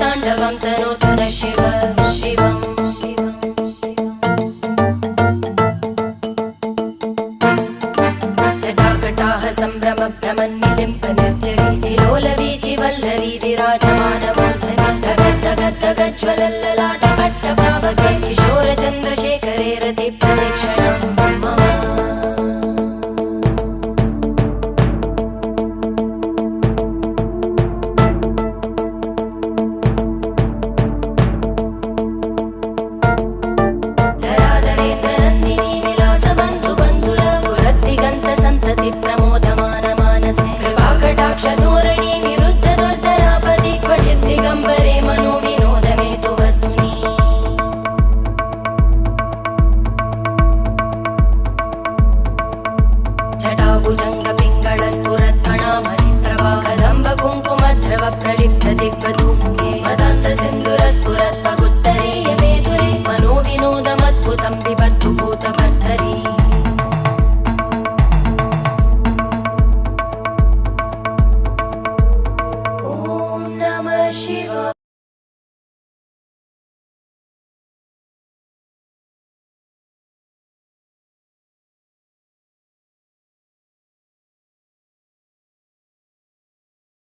ताण्डवं तनोतु न शिव शिवम् जटाकटाः सम्भ्रम भ्रमन्निलिम्ब निर्जरी विलोलवीचि वल्लरी विराजमानमूर्धनि धगज्ज्वलल्ललाटपट्टपावके किशोरचन्द्रशेखरे रति प्रतीक्षणं मम धराधरेन्द्रनन्दिनी विलासबन्धु बन्धुर स्फुरद्दिगन्त सन्तति प्रमोदमान मानसे कृपाकटाक्षधोरणी निरुद्ध दुर्धरापदि क्वचित् दिगम्बरे मनो विनोदमेतु वस्तुनि जटाभुजङ्ग पिङ्गळ स्फुरत्फणामणि प्रभा कदम्ब कुङ्कुमद्रव प्रलिप्त दिग्वधूमुखे मदान्त सिन्धुर स्फुरत्पगुत्तरीय मेधुरे मनो विनोदमद्भुतं बिभर्तु भूतभर्धरी ॐ नमः शिवाय।